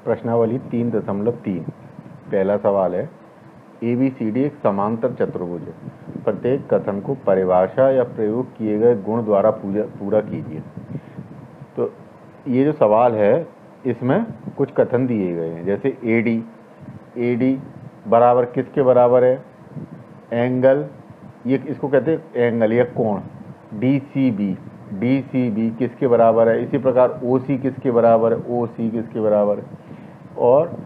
प्रश्नावली 3.3 पहला सवाल है ABCD एक समांतर चतुर्भुज है। प्रत्येक कथन को परिभाषा या प्रयोग किए गए गुण द्वारा पूरा कीजिए। तो ये जो सवाल है इसमें कुछ कथन दिए गए हैं, जैसे AD बराबर किसके बराबर है, एंगल, ये इसको कहते हैं एंगल या कोण। DCB किसके बराबर है, इसी प्रकार OC किसके बराबर है, OC किसके बराबर है। और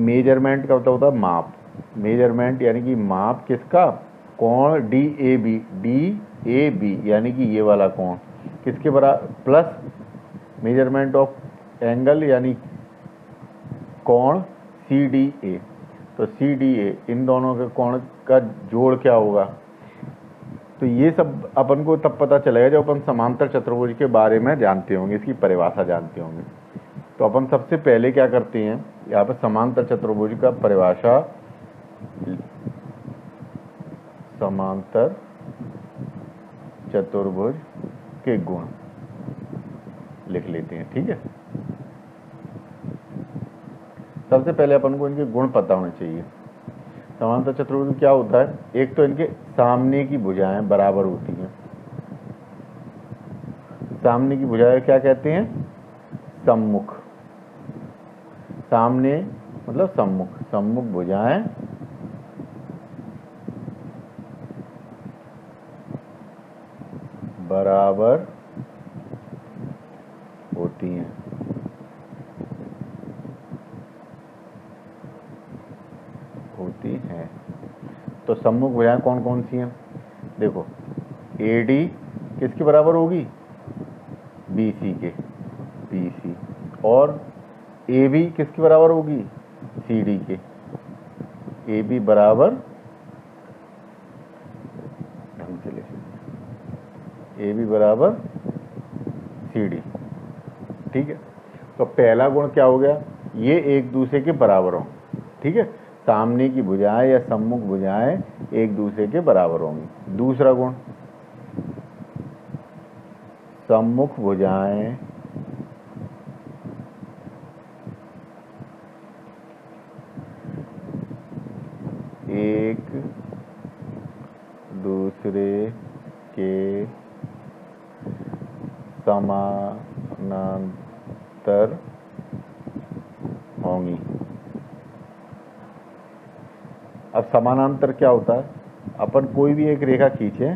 मेजरमेंट का मतलब होता है माप, मेजरमेंट यानी कि माप किसका, कोण DAB यानी कि ये वाला कोण किसके बराबर, प्लस मेजरमेंट ऑफ एंगल यानी कोण CDA। तो CDA इन दोनों के कोण का जोड़ क्या होगा। तो ये सब अपन को तब पता चलेगा जब अपन समांतर चतुर्भुज के बारे में जानते होंगे, इसकी परिभाषा जानते होंगे। तो अपन सबसे पहले क्या करते हैं, यहाँ पर समांतर चतुर्भुज का परिभाषा, समांतर चतुर्भुज के गुण लिख लेते हैं। ठीक है, सबसे पहले अपन को इनके गुण पता होने चाहिए। समांतर चतुर्भुज में क्या होता है, एक तो इनके सामने की भुजाएं बराबर होती हैं। सामने की भुजाएं क्या कहते हैं, सम्मुख। सामने मतलब सम्मुख भुजाएं बराबर होती हैं। तो सम्मुख भुजाएं कौन कौन सी हैं, देखो AD किसके बराबर होगी, BC के, BC। और AB किसके बराबर होगी, CD के। AB बराबर, ढंग से लिख, AB बराबर CD। ठीक है, तो पहला गुण क्या हो गया, ये एक दूसरे के बराबर हों। ठीक है, सामने की भुजाएं या सम्मुख भुजाएं एक दूसरे के बराबर होंगी। दूसरा गुण, सम्मुख भुजाएं एक दूसरे के समानांतर होंगी। अब समानांतर क्या होता है, अपन कोई भी एक रेखा खींचे,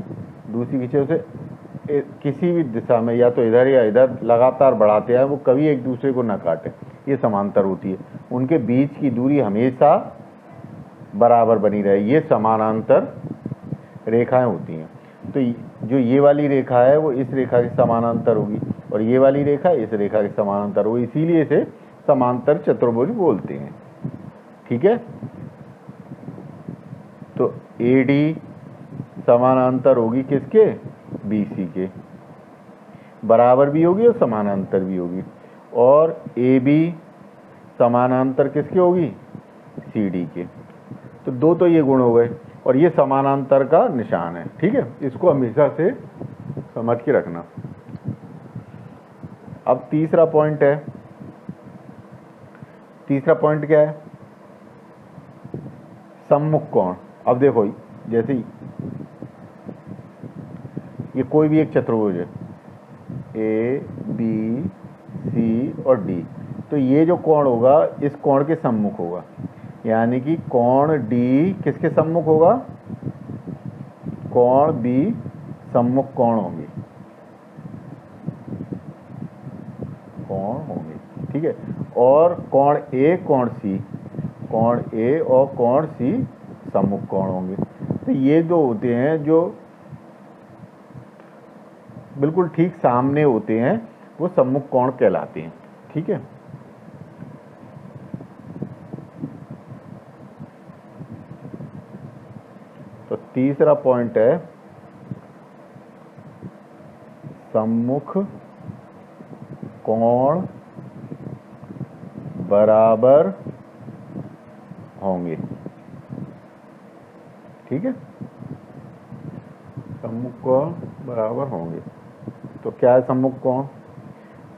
दूसरी खींचे, उसे किसी भी दिशा में या तो इधर या इधर लगातार बढ़ाते हैं, वो कभी एक दूसरे को ना काटे, ये समांतर होती है। उनके बीच की दूरी हमेशा बराबर बनी रहे, ये समानांतर रेखाएं होती हैं। तो जो ये वाली रेखा है वो इस रेखा के समानांतर होगी और ये वाली रेखा इस रेखा के समानांतर होगी, इसीलिए इसे समांतर चतुर्भुज बोलते हैं। ठीक है, तो AD समानांतर होगी किसके, BC के, बराबर भी होगी और समानांतर भी होगी। और AB समानांतर किसके होगी, CD के। तो दो तो ये गुण हो गए और ये समानांतर का निशान है। ठीक है, इसको हमेशा से समझ के रखना। अब तीसरा पॉइंट है, तीसरा पॉइंट क्या है, सम्मुख कोण। अब देखो, जैसे ये कोई भी एक चतुर्भुज है ABC और D, तो ये जो कोण होगा इस कोण के सम्मुख होगा, यानी कि कोण D किसके सम्मुख होगा, कोण B सम्मुख कोण होंगे, ठीक है। और कोण A और कोण C सम्मुख कोण होंगे। तो ये जो होते हैं जो बिल्कुल ठीक सामने होते हैं वो सम्मुख कोण कहलाते हैं। ठीक है, तो तीसरा पॉइंट है सम्मुख कोण बराबर होंगे। ठीक है, सम्मुख कोण बराबर होंगे। तो क्या है सम्मुख कोण,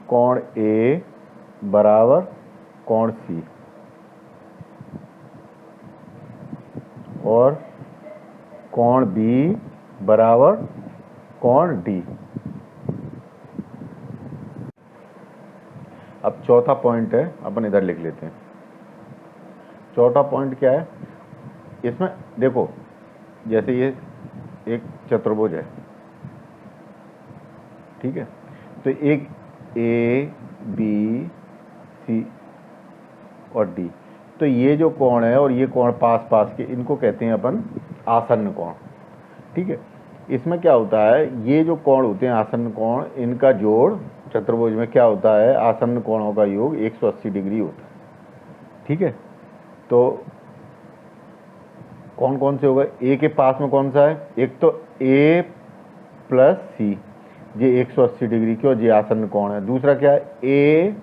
कोण A बराबर कोण सी और कोण बी बराबर कोण डी। अब चौथा पॉइंट है, अपन इधर लिख लेते हैं। चौथा पॉइंट क्या है इसमें, देखो जैसे ये एक चतुर्भुज है, ठीक है, तो एक ए बी सी और डी, तो ये जो कोण है और ये कोण पास पास के, इनको कहते हैं अपन आसन्न कोण, ठीक है। इसमें क्या होता है, ये जो कोण होते हैं आसन्न कोण, इनका जोड़ चतुर्भुज में क्या होता है, आसन्न कोणों का योग 180 डिग्री होता है, ठीक है। तो कौन कौन से होगा, ए के पास में कौन सा है, एक तो ए प्लस सी, ये 180 डिग्री क्यों, ये आसन्न कोण है। दूसरा क्या है, ए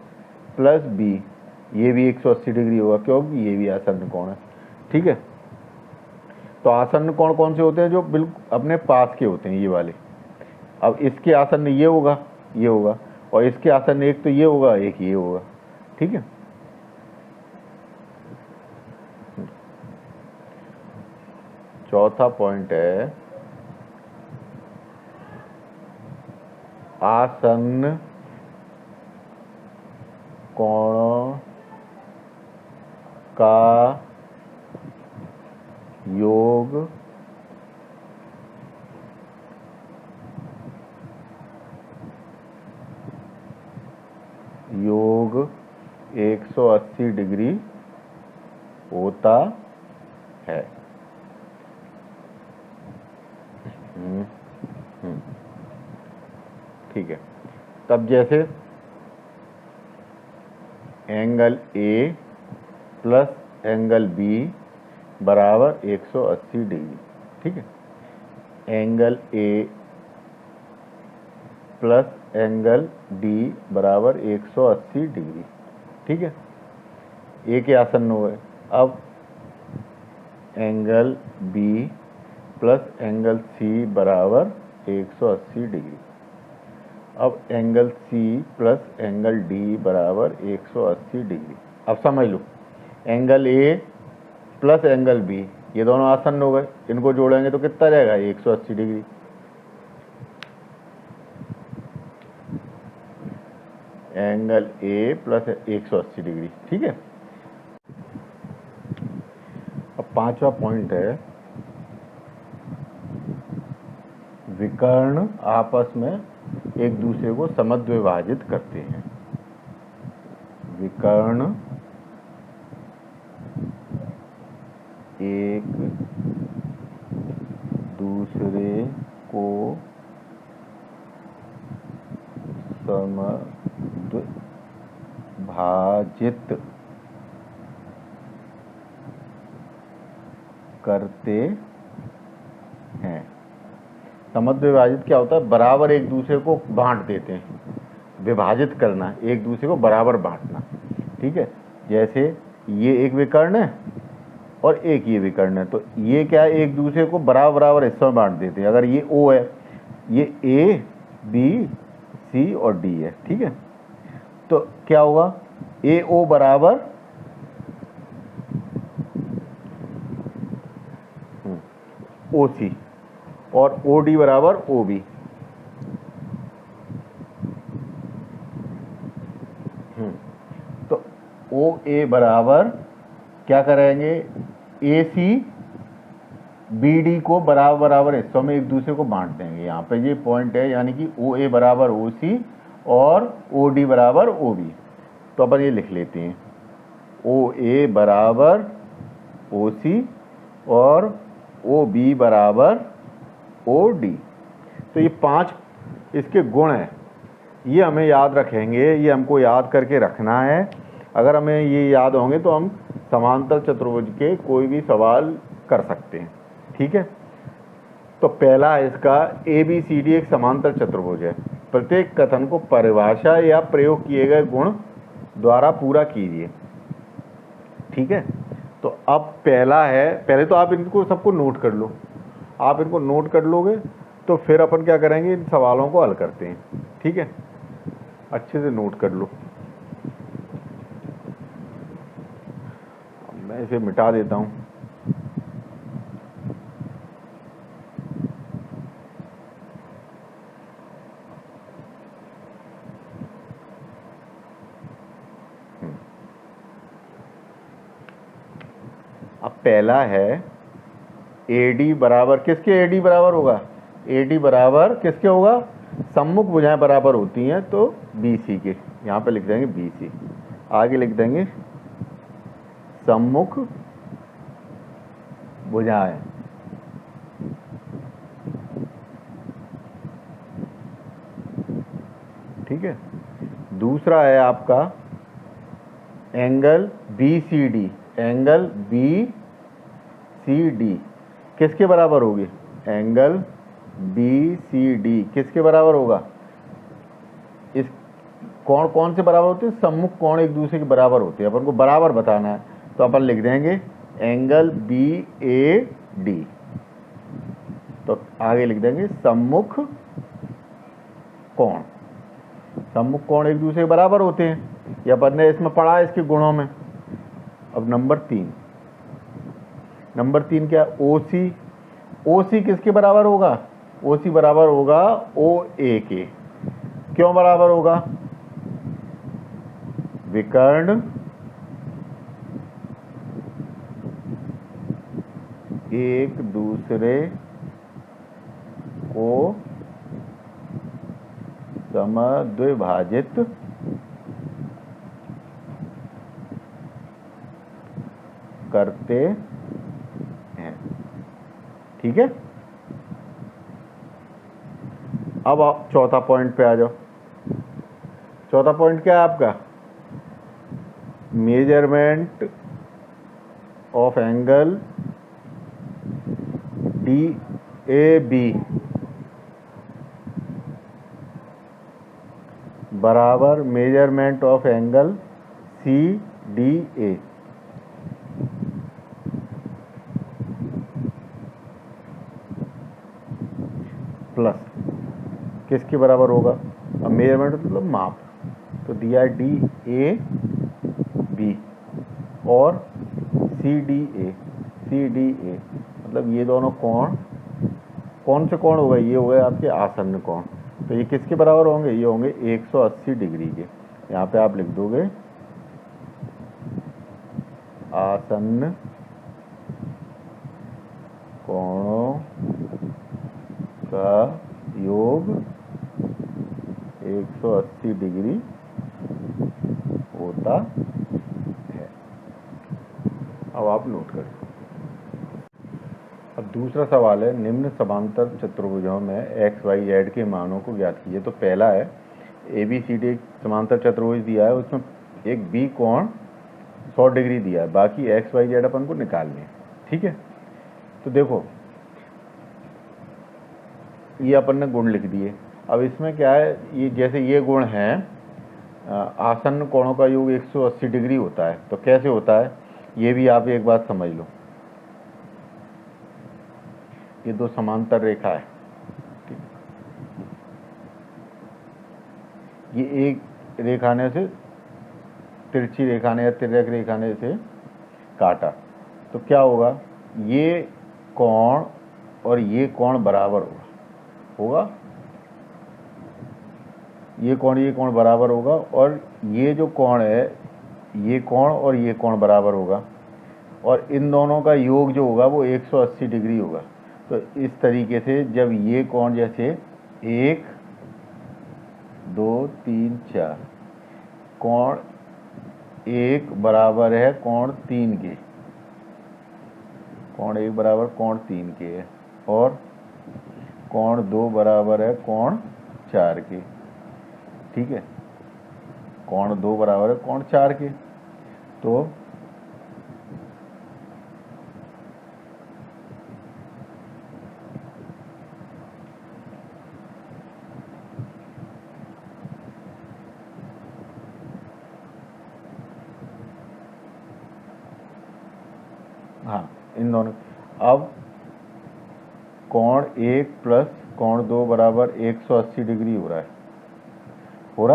प्लस बी, ये भी 180 डिग्री होगा क्योंकि ये भी आसन्न कोण है, ठीक है। तो आसन्न कोण कौन से होते हैं, जो बिल्कुल अपने पास के होते हैं, ये वाले। अब इसके आसन्न ये होगा, ये होगा, और इसके आसन्न एक तो ये होगा, एक ये होगा, ठीक है। चौथा पॉइंट है आसन्न कोणों का योग योग 180 डिग्री होता है। ठीक है, तब जैसे angle A plus angle B बराबर 180 डिग्री, ठीक है। Angle A plus angle D बराबर 180 डिग्री, ठीक है। ए के आसन्न हुए। अब angle B plus angle C बराबर 180 डिग्री। अब angle C plus angle D बराबर 180 डिग्री। अब समझ लो, angle A plus angle B, ये दोनों आसन्न हो गए, इनको जोड़ेंगे तो कितना रहेगा, 180 degree. Angle A plus 180 degree, ठीक है। अब पांचवा पॉइंट है, विकर्ण आपस में एक दूसरे को समद्विभाजित करते हैं। विकर्ण एक दूसरे को समद्विभाजित करते हैं। समद्विभाजित क्या होता है, बराबर एक दूसरे को बांट देते हैं। विभाजित करना, एक दूसरे को बराबर बांटना, ठीक है। जैसे ये एक विकर्ण है और एक ये विकर्ण है, तो ये क्या है, एक दूसरे को बराबर बराबर हिस्सों में बांट देते हैं। अगर ये ओ है, ये ए बी सी और डी है, ठीक है, तो क्या होगा, ए ओ बराबर ओ सी और ओ डी बराबर ओ बी। तो ओ ए बराबर क्या करेंगे, ए सी बी डी को बराबर बराबर हिस्सों में एक दूसरे को बांट देंगे। यहाँ पे ये पॉइंट है, यानी कि ओ ए बराबर ओ सी और ओ डी बराबर ओ बी। तो अपन ये लिख लेते हैं, ओ ए बराबर ओ सी और ओ बी बराबर ओ डी। तो ये 5 इसके गुण हैं, ये हमें याद रखेंगे, ये हमको याद करके रखना है। अगर हमें ये याद होंगे तो हम समांतर चतुर्भुज के कोई भी सवाल कर सकते हैं, ठीक है। तो पहला है इसका, ए बी सी डी एक समांतर चतुर्भुज है। प्रत्येक कथन को परिभाषा या प्रयोग किए गए गुण द्वारा पूरा कीजिए, ठीक है। तो अब पहला है, पहले तो आप इनको सबको नोट कर लो। आप इनको नोट कर लोगे तो फिर अपन क्या करेंगे, इन सवालों को हल करते हैं, ठीक है। अच्छे से नोट कर लो। इसे मिटा देता हूँ। अब पहला है AD बराबर किसके, AD बराबर होगा, AD बराबर किसके होगा, सम्मुख भुजाएं बराबर होती हैं तो BC के, यहाँ पे लिख देंगे BC, आगे लिख देंगे सम्मुख भुजाएं। ठीक है। दूसरा है आपका एंगल BCD, एंगल BCD किसके बराबर होगी, एंगल BCD किसके बराबर होगा, इस कोण कौन से बराबर होते हैं, सम्मुख कोण एक दूसरे के बराबर होते हैं, अपन को बराबर बताना है तो अपन लिख देंगे एंगल BAD, तो आगे लिख देंगे सम्मुख कोण, सम्मुख कोण एक दूसरे के बराबर होते हैं, या अपन ने इसमें पढ़ा है इसके गुणों में। अब नंबर 3 क्या, OC, OC किसके बराबर होगा, OC बराबर होगा OA के, क्यों बराबर होगा, विकर्ण एक दूसरे को समद्विभाजित करते हैं। ठीक है। अब आप चौथा पॉइंट पे आ जाओ। चौथा पॉइंट क्या है आपका, मेजरमेंट ऑफ एंगल DAB बराबर measurement of angle CDA। Plus किसके बराबर होगा, अब मेजरमेंट मतलब माप, तो दिया DAB और CDA मतलब ये दोनों कोण, कौन से कोण हो गए, ये हो गए आपके आसन्न कोण, तो ये किसके बराबर होंगे, ये होंगे 180 डिग्री के। यहाँ पे आप लिख दोगे आसन्न कोणों का योग 180 डिग्री होता है। अब आप नोट करें। अब दूसरा सवाल है, निम्न समांतर चतुर्भुजों में x, y, z के मानों को ज्ञात कीजिए। तो पहला है ABCD एक समांतर चतुर्भुज दिया है, उसमें एक B कोण 100 डिग्री दिया है, बाकी x, y, z अपन को निकालने हैं। ठीक है। तो देखो ये अपन ने गुण लिख दिए। अब इसमें क्या है, ये जैसे ये गुण है आसन्न कोणों का योग 180 डिग्री होता है, तो कैसे होता है ये भी आप एक बात समझ लो। ये दो समांतर रेखा है, ये एक रेखा ने से तिरछी रेखा ने या तिर्यक रेखा ने से काटा, तो क्या होगा, ये कोण और ये कोण बराबर होगा, ये कोण बराबर होगा, और ये जो कोण है ये कोण और ये कोण बराबर होगा, और इन दोनों का योग जो होगा वो 180 डिग्री होगा। तो इस तरीके से जब ये कोण जैसे 1 2 3 4 कोण 1 बराबर है कोण 3 के, कोण 1 बराबर कोण 3 के है, और कोण 2 बराबर है कोण 4 के। ठीक है, कोण 2 बराबर है कोण 4 के। तो हाँ, इन दोनों, अब कोण 1 प्लस कोण 2 बराबर 180 डिग्री हो रहा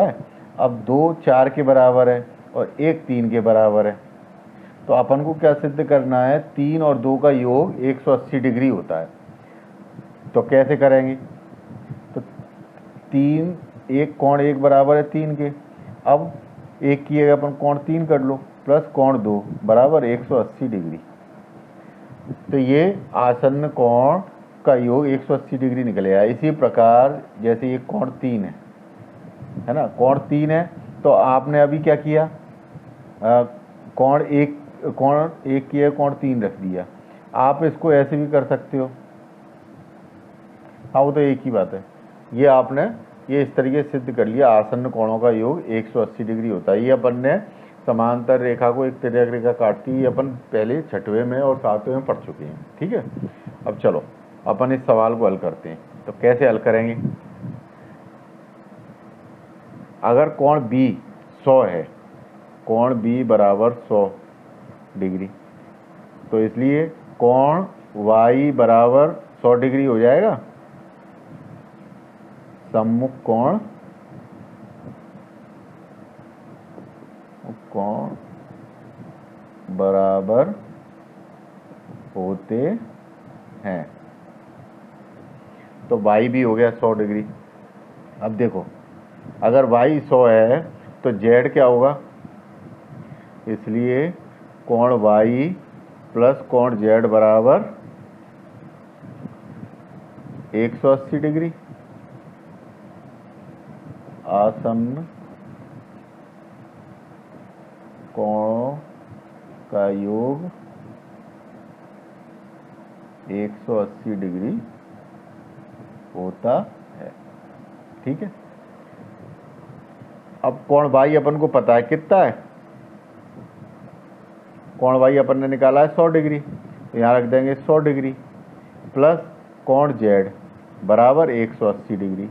है। अब 2 4 के बराबर है और 1 3 के बराबर है, तो अपन को क्या सिद्ध करना है, 3 और 2 का योग 180 डिग्री होता है। तो कैसे करेंगे, तो 3 एक कोण 1 बराबर है 3 के, अब एक की जगह अपन कोण 3 कर लो प्लस कोण 2 बराबर 180 डिग्री। तो ये आसन्न कोण का योग 180 डिग्री निकलेगा। इसी प्रकार जैसे ये कोण 3 है ना, कोण 3 है, तो आपने अभी क्या किया, कोण एक किया, कोण 3 रख दिया। आप इसको ऐसे भी कर सकते हो, हाँ वो तो एक ही बात है। ये आपने ये इस तरीके से सिद्ध कर लिया, आसन्न कोणों का योग 180 डिग्री होता है। ये अपन ने समांतर रेखा को एक तिर्यक रेखा काटती है, अपन पहले 6वें में और 7वें में पढ़ चुके हैं। ठीक है, अब चलो अपन इस सवाल को हल करते हैं। तो कैसे हल करेंगे, अगर कोण B 100 है, कोण B बराबर 100 डिग्री, तो इसलिए कोण Y बराबर 100 डिग्री हो जाएगा। सम्मुख कोण बराबर होते हैं, तो Y भी हो गया 100 डिग्री। अब देखो, अगर Y 100 है तो Z क्या होगा, इसलिए कोण Y प्लस कोण Z बराबर 180 डिग्री। आसन्न कोणों का योग 180 डिग्री होता है। ठीक है, अब कोण Y अपन को पता है कितना है, कोण Y अपन ने निकाला है 100 डिग्री, तो यहाँ रख देंगे 100 डिग्री प्लस कोण Z बराबर 180 डिग्री।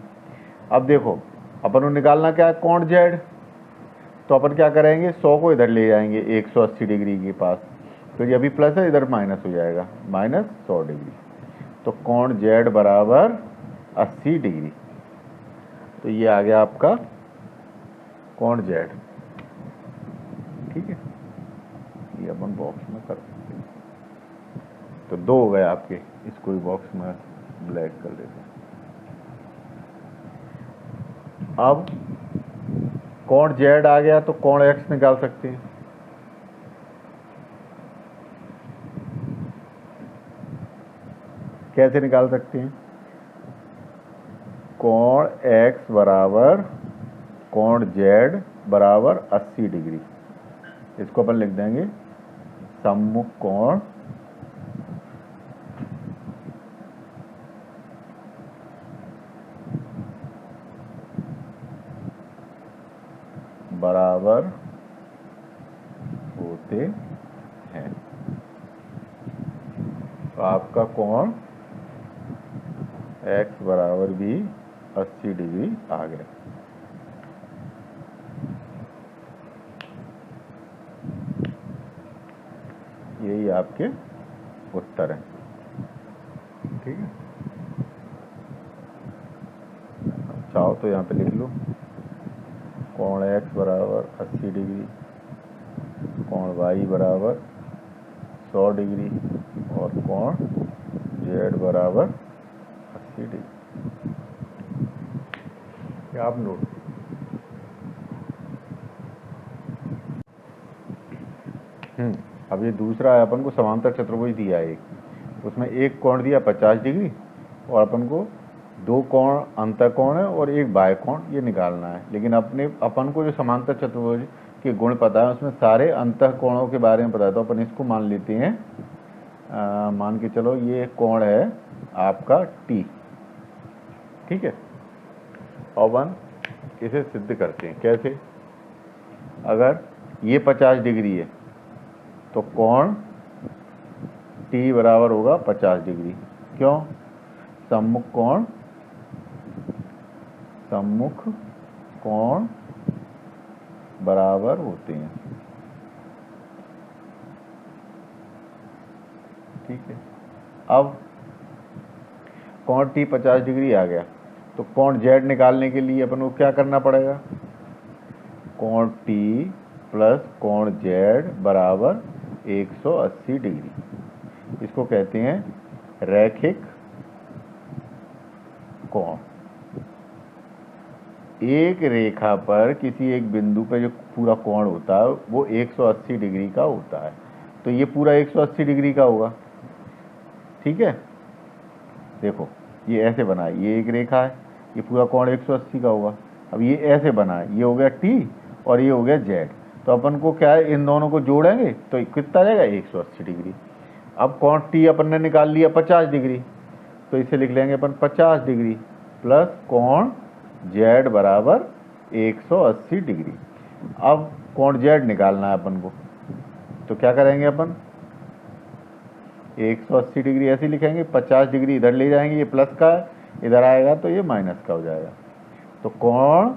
अब देखो अपन को निकालना क्या है, कोण Z, तो अपन क्या करेंगे, 100 को इधर ले जाएंगे 180 डिग्री के पास, तो ये अभी प्लस है, इधर माइनस हो जाएगा, माइनस 100 डिग्री। तो कोण Z बराबर 80 डिग्री। तो ये आ गया आपका कोण Z। ठीक है, ये अपन बॉक्स में कर सकते हैं। तो 2 हो गए आपके, इसको भी बॉक्स में ब्लैक कर देते हैं। अब कोण Z आ गया, तो कोण X निकाल सकते हैं। कैसे निकाल सकते हैं, कोण X बराबर कोण Z बराबर 80 डिग्री, इसको अपन लिख देंगे सम्मुख कोण बराबर होते हैं। तो आपका कोण X बराबर भी 80 डिग्री आ गया। यही आपके उत्तर हैं। ठीक है, चाहो तो यहाँ पे लिख लो, कोण X बराबर 80 डिग्री, कोण Y बराबर 100 डिग्री और कोण Z बराबर 80 डिग्री। क्या आप नोट, अब ये दूसरा है, अपन को समांतर चतुर्भुज दिया है एक, उसमें एक कोण दिया 50 डिग्री और अपन को 2 कोण अंतर कोण है और एक बाह्य कोण, ये निकालना है। लेकिन अपन को जो समांतर चतुर्भुज के गुण पता है, उसमें सारे अंतः कोणों के बारे में पता है, तो अपन इसको मान लेते हैं, मान के चलो ये कोण है आपका T। ठीक है, और अपन इसे सिद्ध करते हैं। कैसे, अगर ये 50 डिग्री है तो कोण T बराबर होगा 50 डिग्री। क्यों, सम्मुख कोण बराबर होते हैं। ठीक है, अब कोण T 50 डिग्री आ गया, तो कोण Z निकालने के लिए अपन को क्या करना पड़ेगा, कोण T प्लस कोण Z बराबर 180 डिग्री। इसको कहते हैं रैखिक कोण। एक रेखा पर किसी एक बिंदु पर जो पूरा कोण होता है वो 180 डिग्री का होता है। तो ये पूरा 180 डिग्री का होगा, ठीक है। देखो ये ऐसे बना है, ये एक रेखा है, ये पूरा कोण 180 का होगा। अब ये ऐसे बना है, ये हो गया T और ये हो गया Z। तो अपन को क्या है, इन दोनों को जोड़ेंगे तो कितना रहेगा 180 डिग्री। अब कोण T अपन ने निकाल लिया 50 डिग्री, तो इसे लिख लेंगे अपन 50 डिग्री प्लस कोण Z बराबर 180 डिग्री। अब कोण Z निकालना है अपन को, तो क्या करेंगे अपन 180 डिग्री ऐसे लिखेंगे, 50 डिग्री इधर ले जाएंगे, ये प्लस का है, इधर आएगा तो ये माइनस का हो जाएगा। तो कोण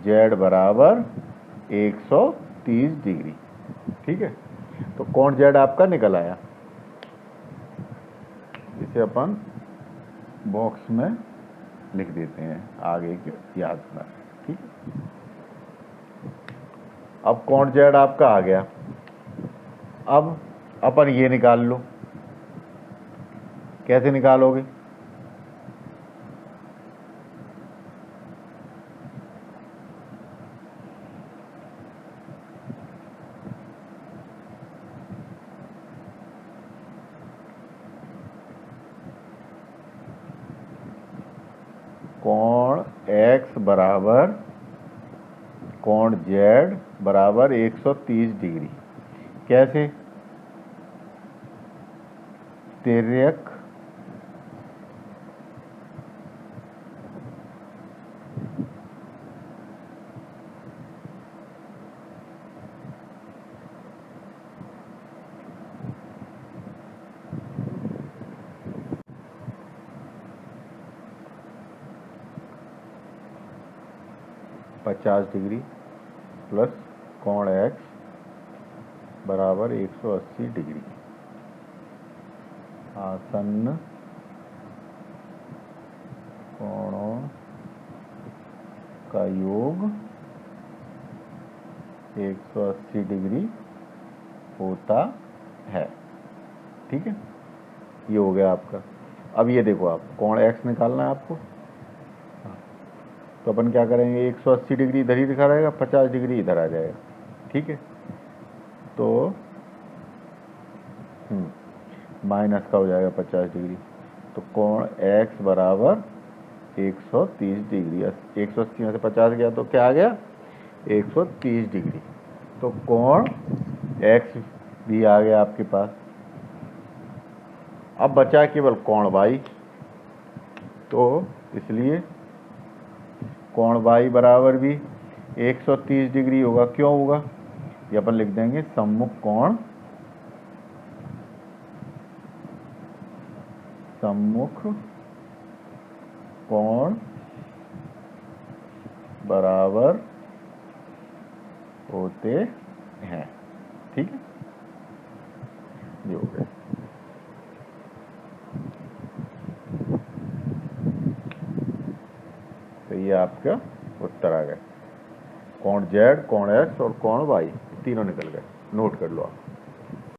Z बराबर 130 डिग्री, ठीक है। तो कोण Z आपका निकल आया। इसे अपन बॉक्स में लिख देते हैं आगे के याद में, ठीक है। अब कोण Z आपका आ गया। अब अपन ये निकाल लो, कैसे निकालोगे? कोण X बराबर कोण Z बराबर 130 डिग्री। कैसे? तिर्यक पचास डिग्री प्लस कोण X बराबर 180 डिग्री। आसन्न कोणों का योग 180 डिग्री होता है, ठीक है। ये हो गया आपका। अब ये देखो, आप कोण X निकालना है आपको, तो अपन क्या करेंगे 180 डिग्री इधर ही लिखा रहेगा, 50 डिग्री इधर आ जाएगा, ठीक है। तो माइनस का हो जाएगा 50 डिग्री। तो कोण X बराबर 130 डिग्री। 180 में से 50 गया तो क्या आ गया 130 डिग्री। तो कोण X भी आ गया आपके पास। अब बचा केवल कोण Y, तो इसलिए कोण Y बराबर भी 130 डिग्री होगा। क्यों होगा? ये अपन लिख देंगे सम्मुख कोण, सम्मुख कोण बराबर होते हैं, ठीक है। ये हो गया। तो ये आपका उत्तर आ गया। कोण Z, कोण X और कोण Y तीनों निकल गए। नोट कर लो आप।